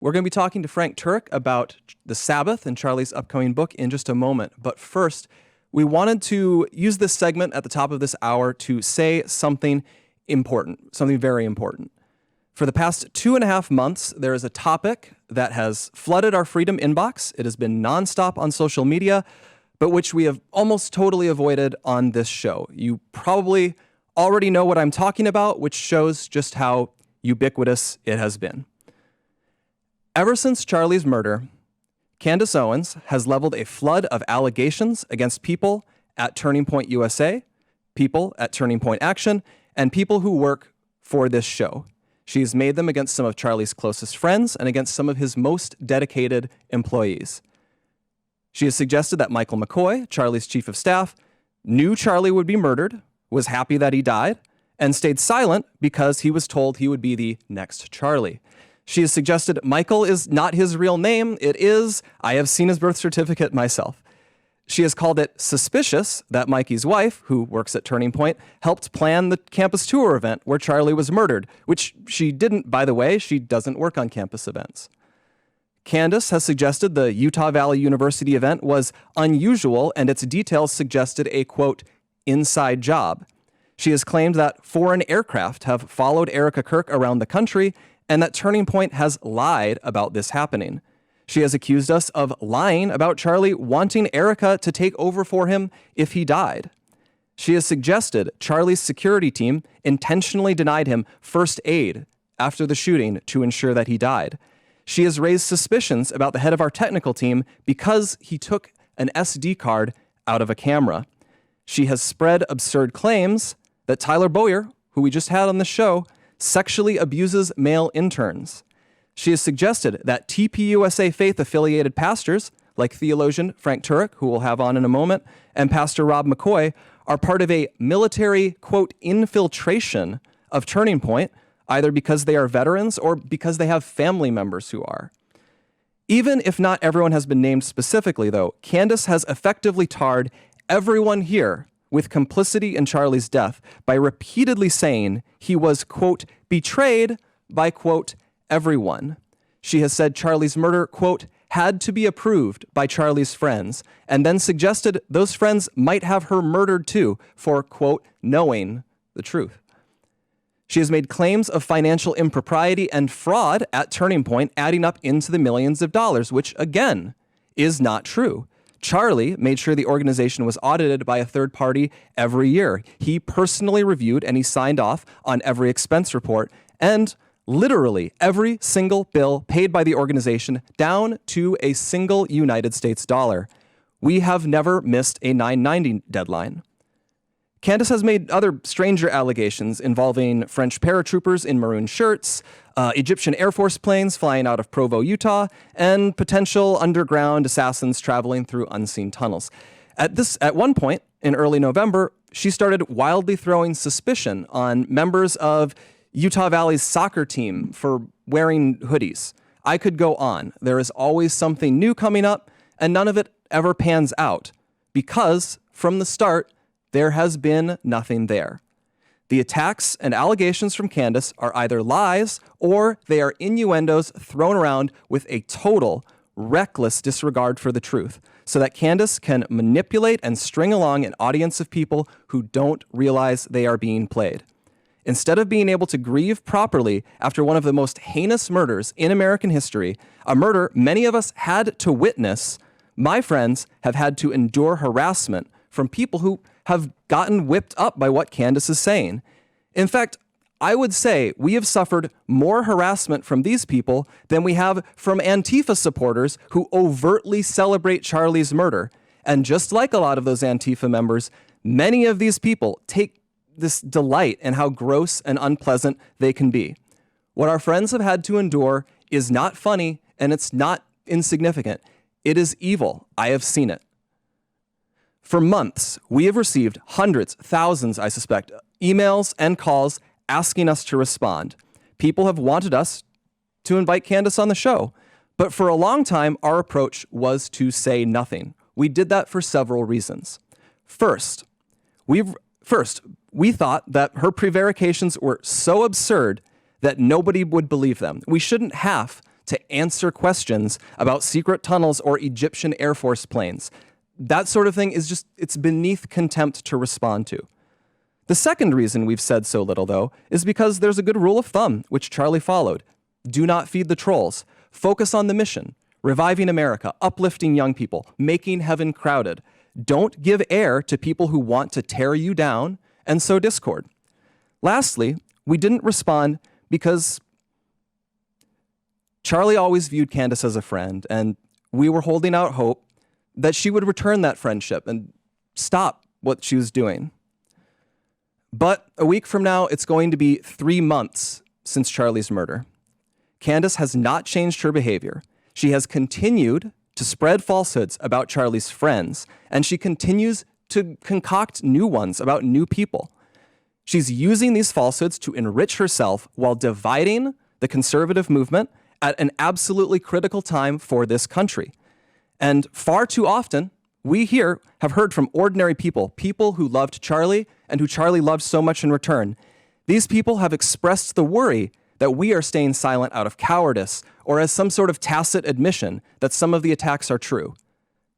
We're going to be talking to Frank Turek about the Sabbath and Charlie's upcoming book in just a moment. But first, we wanted to use this segment at the top of this hour to say something important, something very important. For the past 2.5 months, there is a topic that has flooded our Freedom inbox. It has been nonstop on social media, but which we have almost totally avoided on this show. You probably already know what I'm talking about, which shows just how ubiquitous it has been. Ever since Charlie's murder, Candace Owens has leveled a flood of allegations against people at Turning Point USA, people at Turning Point Action, and people who work for this show. She has made them against some of Charlie's closest friends and against some of his most dedicated employees. She has suggested that Michael McCoy, Charlie's chief of staff, knew Charlie would be murdered, was happy that he died, and stayed silent because he was told he would be the next Charlie. She has suggested Michael is not his real name. It is. I have seen his birth certificate myself. She has called it suspicious that Mikey's wife, who works at Turning Point, helped plan the campus tour event where Charlie was murdered, which she didn't, by the way. She doesn't work on campus events. Candace has suggested the Utah Valley University event was unusual and its details suggested a, quote, inside job. She has claimed that foreign aircraft have followed Erika Kirk around the country and that Turning Point has lied about this happening. She has accused us of lying about Charlie wanting Erika to take over for him if he died. She has suggested Charlie's security team intentionally denied him first aid after the shooting to ensure that he died. She has raised suspicions about the head of our technical team because he took an SD card out of a camera. She has spread absurd claims that Tyler Boyer, who we just had on the show, sexually abuses male interns. She has suggested that TPUSA faith-affiliated pastors, like theologian Frank Turek, who we'll have on in a moment, and Pastor Rob McCoy, are part of a military, quote, infiltration of Turning Point, either because they are veterans or because they have family members who are. Even if not everyone has been named specifically, though, Candace has effectively tarred everyone here with complicity in Charlie's death by repeatedly saying he was, quote, betrayed by, quote, everyone. She has said Charlie's murder, quote, had to be approved by Charlie's friends, and then suggested those friends might have her murdered too for, quote, knowing the truth. She has made claims of financial impropriety and fraud at Turning Point, adding up into the millions of dollars, which, again, is not true. Charlie made sure the organization was audited by a third party every year. He personally reviewed and he signed off on every expense report, and literally every single bill paid by the organization down to a single United States dollar. We have never missed a 990 deadline. Candace has made other stranger allegations involving French paratroopers in maroon shirts, Egyptian Air Force planes flying out of Provo, Utah, and potential underground assassins traveling through unseen tunnels. At one point in early November, she started wildly throwing suspicion on members of Utah Valley's soccer team for wearing hoodies. I could go on. There is always something new coming up, and none of it ever pans out because, from the start, there has been nothing there. The attacks and allegations from Candace are either lies or they are innuendos thrown around with a total, reckless disregard for the truth, so that Candace can manipulate and string along an audience of people who don't realize they are being played. Instead of being able to grieve properly after one of the most heinous murders in American history, a murder many of us had to witness, my friends have had to endure harassment from people who have gotten whipped up by what Candace is saying. In fact, I would say we have suffered more harassment from these people than we have from Antifa supporters who overtly celebrate Charlie's murder. And just like a lot of those Antifa members, many of these people take this delight in how gross and unpleasant they can be. What our friends have had to endure is not funny, and it's not insignificant. It is evil. I have seen it. For months, we have received hundreds, thousands, I suspect, emails and calls asking us to respond. People have wanted us to invite Candace on the show, but for a long time, our approach was to say nothing. We did that for several reasons. First, we thought that her prevarications were so absurd that nobody would believe them. We shouldn't have to answer questions about secret tunnels or Egyptian Air Force planes. That sort of thing is just, it's beneath contempt to respond to. The second reason we've said so little, though, is because there's a good rule of thumb, which Charlie followed. Do not feed the trolls. Focus on the mission. Reviving America, uplifting young people, making heaven crowded. Don't give air to people who want to tear you down and sow discord. Lastly, we didn't respond because Charlie always viewed Candace as a friend, and we were holding out hope that she would return that friendship and stop what she was doing. But a week from now, it's going to be 3 months since Charlie's murder. Candace has not changed her behavior. She has continued to spread falsehoods about Charlie's friends, and she continues to concoct new ones about new people. She's using these falsehoods to enrich herself while dividing the conservative movement at an absolutely critical time for this country. And far too often, we here have heard from ordinary people, people who loved Charlie and who Charlie loved so much in return. These people have expressed the worry that we are staying silent out of cowardice or as some sort of tacit admission that some of the attacks are true.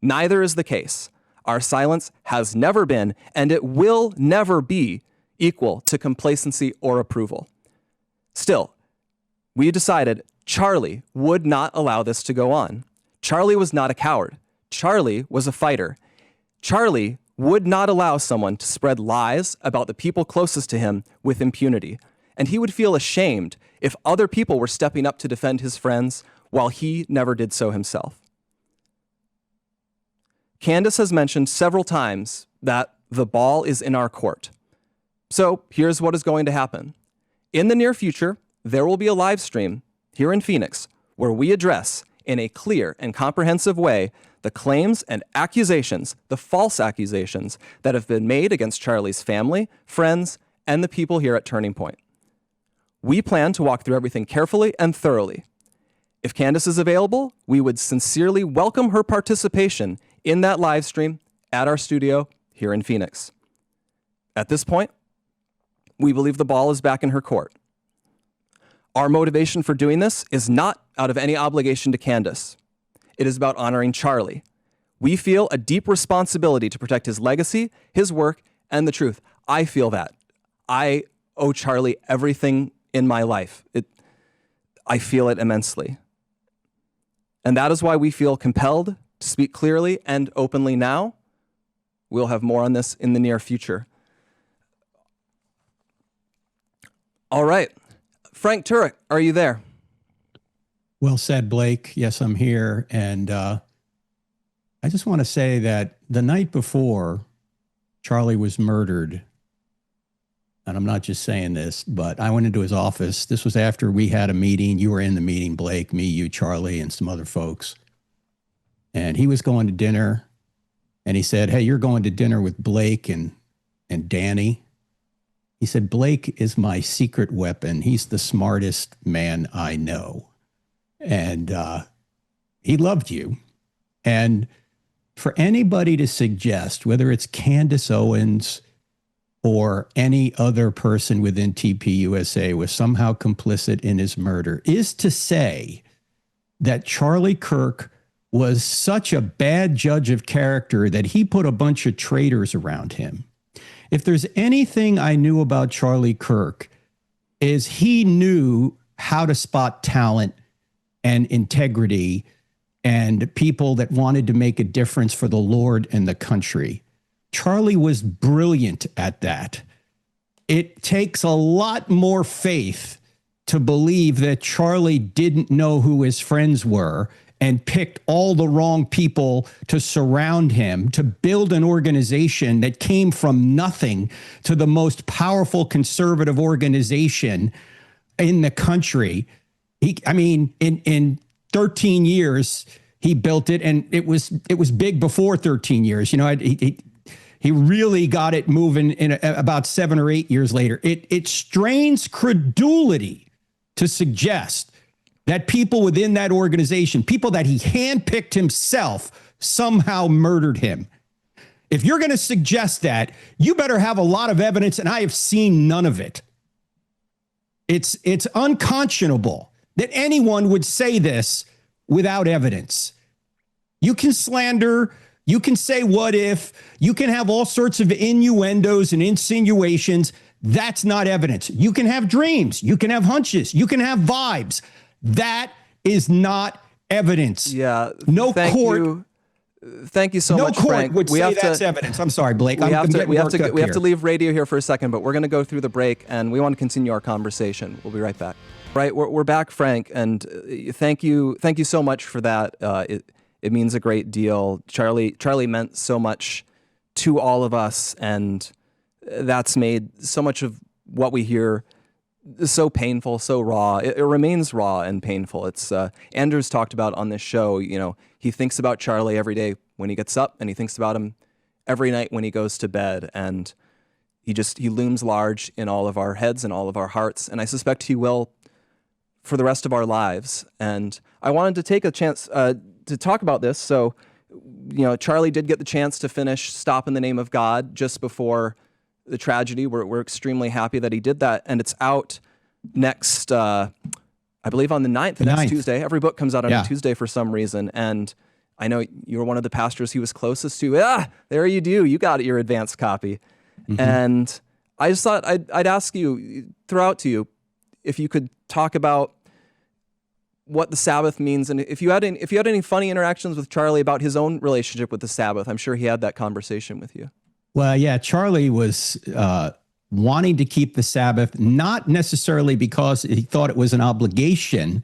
Neither is the case. Our silence has never been, and it will never be, equal to complacency or approval. Still, we decided Charlie would not allow this to go on. Charlie was not a coward. Charlie was a fighter. Charlie would not allow someone to spread lies about the people closest to him with impunity. And he would feel ashamed if other people were stepping up to defend his friends while he never did so himself. Candace has mentioned several times that the ball is in our court. So here's what is going to happen. In the near future, there will be a live stream here in Phoenix where we address in a clear and comprehensive way the claims and accusations, the false accusations that have been made against Charlie's family, friends, and the people here at Turning Point. We plan to walk through everything carefully and thoroughly. If Candace is available, we would sincerely welcome her participation in that live stream at our studio here in Phoenix. At this point, we believe the ball is back in her court. Our motivation for doing this is not out of any obligation to Candace. It is about honoring Charlie. We feel a deep responsibility to protect his legacy, his work, and the truth. I feel that. I owe Charlie everything in my life. I feel it immensely. And that is why we feel compelled to speak clearly and openly now. We'll have more on this in the near future. All right. Frank Turek, are you there? Well said, Blake. Yes, I'm here. And I just want to say that the night before Charlie was murdered, and I'm not just saying this, but I went into his office. This was after we had a meeting. You were in the meeting, Blake, me, you, Charlie, and some other folks. And he was going to dinner, and he said, "Hey, you're going to dinner with Blake and Danny." He said, "Blake is my secret weapon. He's the smartest man I know." And he loved you. And for anybody to suggest, whether it's Candace Owens or any other person within TPUSA was somehow complicit in his murder, is to say that Charlie Kirk was such a bad judge of character that he put a bunch of traitors around him. If there's anything I knew about Charlie Kirk, is he knew how to spot talent and integrity and people that wanted to make a difference for the Lord and the country. Charlie was brilliant at that. It takes a lot more faith to believe that Charlie didn't know who his friends were and picked all the wrong people to surround him, to build an organization that came from nothing to the most powerful conservative organization in the country. In 13 years, he built it, and it was big before 13 years. You know, he really got it moving in about 7 or 8 years later. It strains credulity to suggest that people within that organization, people that he handpicked himself, somehow murdered him. If you're going to suggest that, you better have a lot of evidence, and I have seen none of it. It's unconscionable that anyone would say this without evidence. You can slander, you can say what if, you can have all sorts of innuendos and insinuations. That's not evidence. You can have dreams, you can have hunches, you can have vibes. That is not evidence. Yeah. No court. Thank you so much, Frank. No court would say that's evidence. I'm sorry, Blake. We have to leave radio here for a second, but we're going to go through the break, and we want to continue our conversation. We'll be right back. Right, we're back, Frank, and thank you so much for that. It means a great deal. Charlie meant so much to all of us, and that's made so much of what we hear so painful, so raw. It remains raw and painful. It's Andrew's talked about on this show. You know, he thinks about Charlie every day when he gets up, and he thinks about him every night when he goes to bed, and he looms large in all of our heads and all of our hearts, and I suspect he will for the rest of our lives. And I wanted to take a chance to talk about this. So, you know, Charlie did get the chance to finish Stop in the Name of God just before the tragedy. We're extremely happy that he did that, and it's out next, I believe on the 9th, next Tuesday. Every book comes out on a Tuesday for some reason, and I know you were one of the pastors he was closest to. There you do. You got your advanced copy. Mm-hmm. And I just thought I'd ask you, throw out to you, if you could talk about what the Sabbath means, and if you had any funny interactions with Charlie about his own relationship with the Sabbath. I'm sure he had that conversation with you. Well, yeah, Charlie was wanting to keep the Sabbath, not necessarily because he thought it was an obligation,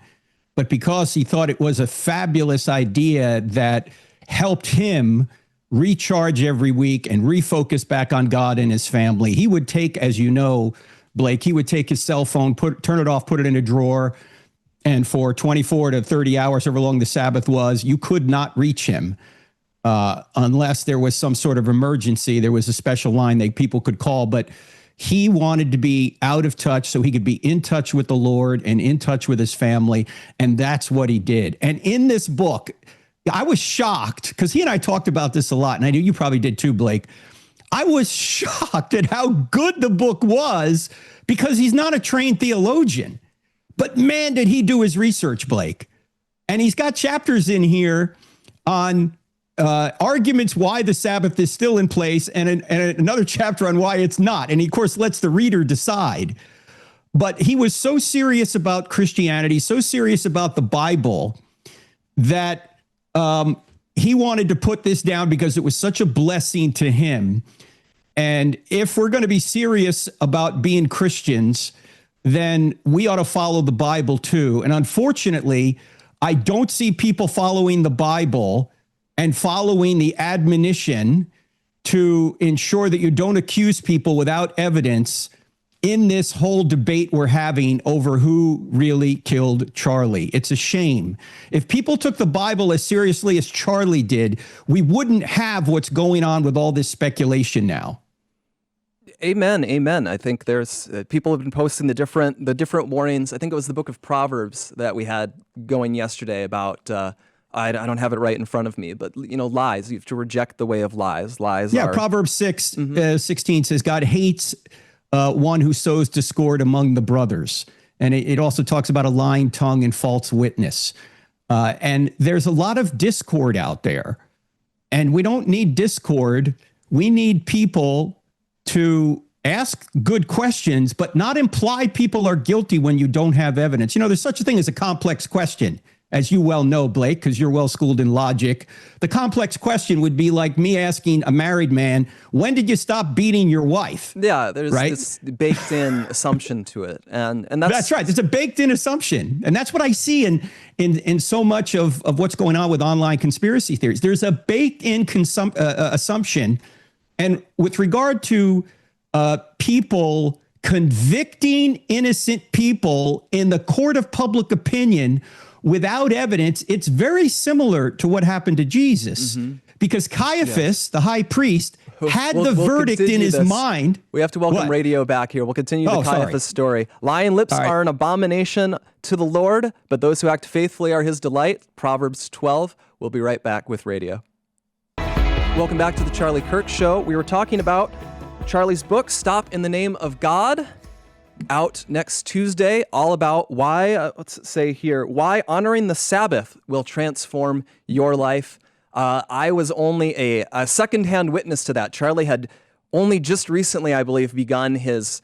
but because he thought it was a fabulous idea that helped him recharge every week and refocus back on God and his family. He would take, as you know, Blake, he would take his cell phone, turn it off, put it in a drawer, and for 24 to 30 hours, however long the Sabbath was, you could not reach him. Unless there was some sort of emergency. There was a special line that people could call, but he wanted to be out of touch so he could be in touch with the Lord and in touch with his family, and that's what he did. And in this book, I was shocked, because he and I talked about this a lot, and I knew you probably did too, Blake. I was shocked at how good the book was, because he's not a trained theologian. But man, did he do his research, Blake. And he's got chapters in here on arguments why the Sabbath is still in place, and another chapter on why it's not. And he, of course, lets the reader decide. But he was so serious about Christianity, so serious about the Bible, that he wanted to put this down because it was such a blessing to him. And if we're going to be serious about being Christians, then we ought to follow the Bible too. And unfortunately, I don't see people following the Bible and following the admonition to ensure that you don't accuse people without evidence in this whole debate we're having over who really killed Charlie. It's a shame. If people took the Bible as seriously as Charlie did, we wouldn't have what's going on with all this speculation now. Amen. Amen. I think there's people have been posting the different warnings. I think it was the book of Proverbs that we had going yesterday about, I don't have it right in front of me, but lies. You have to reject the way of lies. Lies. Yeah. Proverbs 6:16 says God hates one who sows discord among the brothers. And it also talks about a lying tongue and false witness. And there's a lot of discord out there, and we don't need discord. We need people to ask good questions, but not imply people are guilty when you don't have evidence. There's such a thing as a complex question, as you well know, Blake, because you're well schooled in logic. The complex question would be like me asking a married man, when did you stop beating your wife? Yeah, there's this baked in assumption to it. And that's right. It's a baked in assumption. And that's what I see in so much of what's going on with online conspiracy theories. There's a baked in assumption. And with regard to people convicting innocent people in the court of public opinion without evidence, it's very similar to what happened to Jesus. Mm-hmm. Because Caiaphas, the high priest, had the verdict in his mind. We have to welcome radio back here. We'll continue the Caiaphas story. Lying lips are an abomination to the Lord, but those who act faithfully are his delight. Proverbs 12. We'll be right back with radio. Welcome back to the Charlie Kirk Show. We were talking about Charlie's book, Stop in the Name of God. out next Tuesday, all about why, let's say here, why honoring the Sabbath will transform your life. I was only a secondhand witness to that. Charlie had only just recently, I believe, begun his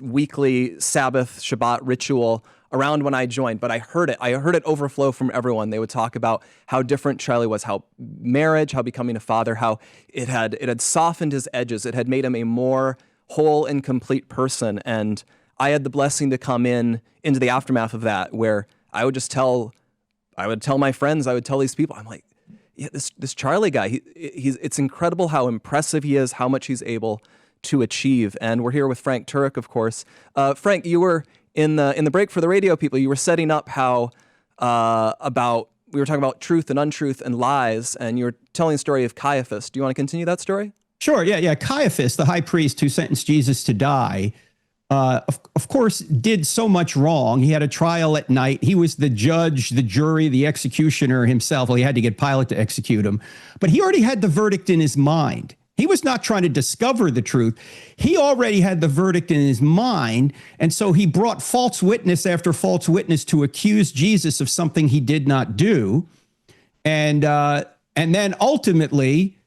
weekly Sabbath Shabbat ritual around when I joined, but I heard it overflow from everyone. They would talk about how different Charlie was, how marriage, how becoming a father, how it had softened his edges. It had made him a more whole and complete person. And I had the blessing to come into the aftermath of that, where I would tell my friends, I would tell these people, I'm like, yeah, this Charlie guy, it's incredible how impressive he is, how much he's able to achieve. And we're here with Frank Turek, of course. Frank, you were in the break for the radio people. You were setting up how we were talking about truth and untruth and lies, and you were telling the story of Caiaphas. Do you want to continue that story? Sure. Yeah. Caiaphas, the high priest who sentenced Jesus to die, of course, did so much wrong. He had a trial at night. He was the judge, the jury, the executioner himself. Well, he had to get Pilate to execute him. But he already had the verdict in his mind. He was not trying to discover the truth. He already had the verdict in his mind. And so he brought false witness after false witness to accuse Jesus of something he did not do. And then ultimately,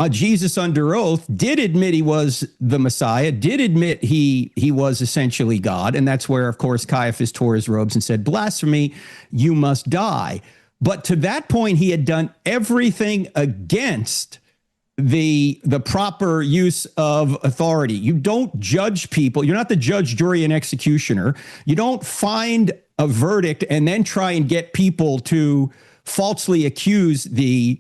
Jesus under oath did admit he was the Messiah, did admit he was essentially God. And that's where, of course, Caiaphas tore his robes and said, "Blasphemy, you must die." But to that point, he had done everything against the proper use of authority. You don't judge people. You're not the judge, jury, and executioner. You don't find a verdict and then try and get people to falsely accuse the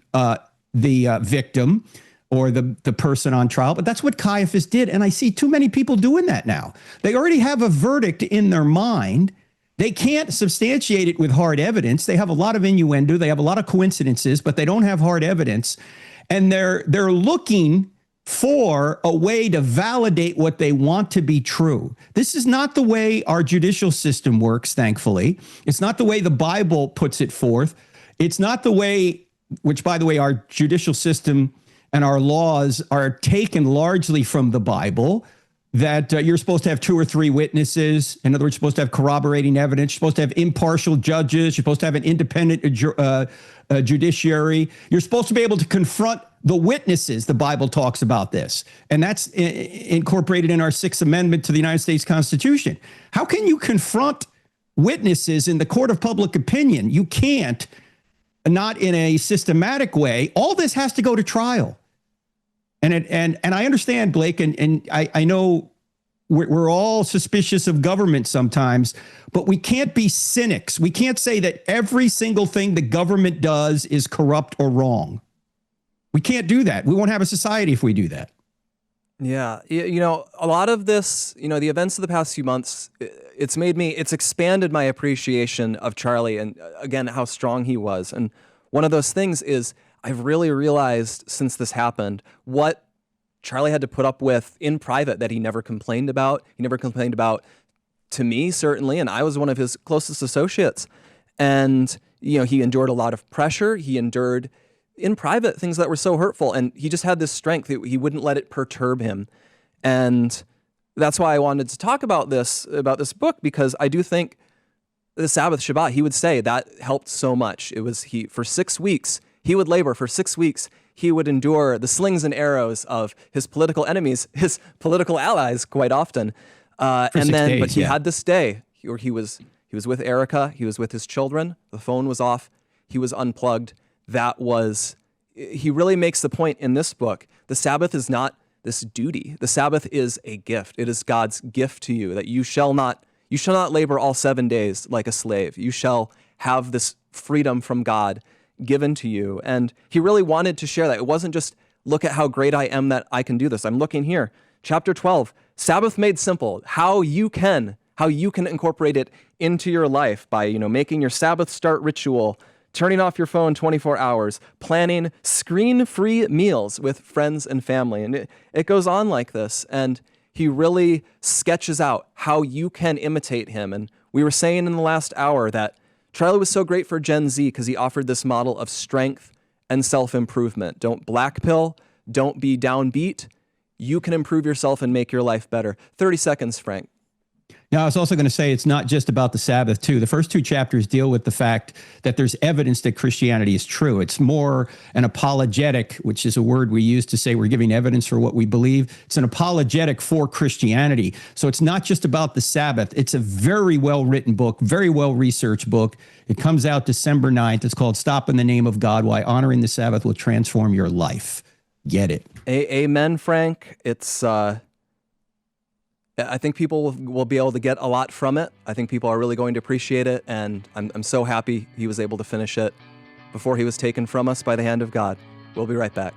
victim or the person on trial. But that's what Caiaphas did. And I see too many people doing that now. They already have a verdict in their mind. They can't substantiate it with hard evidence. They have a lot of innuendo. They have a lot of coincidences, but they don't have hard evidence. And they're looking for a way to validate what they want to be true. This is not the way our judicial system works, thankfully. It's not the way the Bible puts it forth. It's not the way, which, by the way, our judicial system and our laws are taken largely from the Bible, that you're supposed to have 2 or 3 witnesses. In other words, you're supposed to have corroborating evidence. You're supposed to have impartial judges. You're supposed to have an independent judiciary. You're supposed to be able to confront the witnesses. The Bible talks about this. And that's incorporated in our 6th Amendment to the United States Constitution. How can you confront witnesses in the court of public opinion? You can't, not in a systematic way. All this has to go to trial. And I understand, Blake, and I know we're all suspicious of government sometimes, but we can't be cynics. We can't say that every single thing the government does is corrupt or wrong. We can't do that. We won't have a society if we do that. Yeah. A lot of this, the events of the past few months, it's expanded my appreciation of Charlie and, again, how strong he was. And one of those things is, I've really realized since this happened what Charlie had to put up with in private that he never complained about. He never complained about to me, certainly, and I was one of his closest associates. And, he endured a lot of pressure. He endured in private things that were so hurtful, and he just had this strength. He wouldn't let it perturb him. And that's why I wanted to talk about this book, because I do think the Sabbath Shabbat, he would say that helped so much. It was for 6 weeks, he would labor for 6 weeks. He would endure the slings and arrows of his political enemies, his political allies, quite often. But he had this day where he was with Erika. He was with his children. The phone was off. He was unplugged. He really makes the point in this book. The Sabbath is not this duty. The Sabbath is a gift. It is God's gift to you, that you shall not labor all 7 days like a slave. You shall have this freedom from God given to you. And he really wanted to share that. It wasn't just, look at how great I am that I can do this. I'm looking here, chapter 12, Sabbath made simple, how you can incorporate it into your life by, making your Sabbath start ritual, turning off your phone 24 hours, planning screen-free meals with friends and family. And it goes on like this. And he really sketches out how you can imitate him. And we were saying in the last hour that Charlie was so great for Gen Z because he offered this model of strength and self-improvement. Don't black pill. Don't be downbeat. You can improve yourself and make your life better. 30 seconds, Frank. Now, I was also going to say it's not just about the Sabbath, too. The first 2 chapters deal with the fact that there's evidence that Christianity is true. It's more an apologetic, which is a word we use to say we're giving evidence for what we believe. It's an apologetic for Christianity. So it's not just about the Sabbath. It's a very well-written book, very well-researched book. It comes out December 9th. It's called Stop in the Name of God, Why Honoring the Sabbath Will Transform Your Life. Get it. Amen, Frank. It's... I think people will be able to get a lot from it. I think people are really going to appreciate it, and I'm so happy he was able to finish it before he was taken from us by the hand of God. We'll be right back.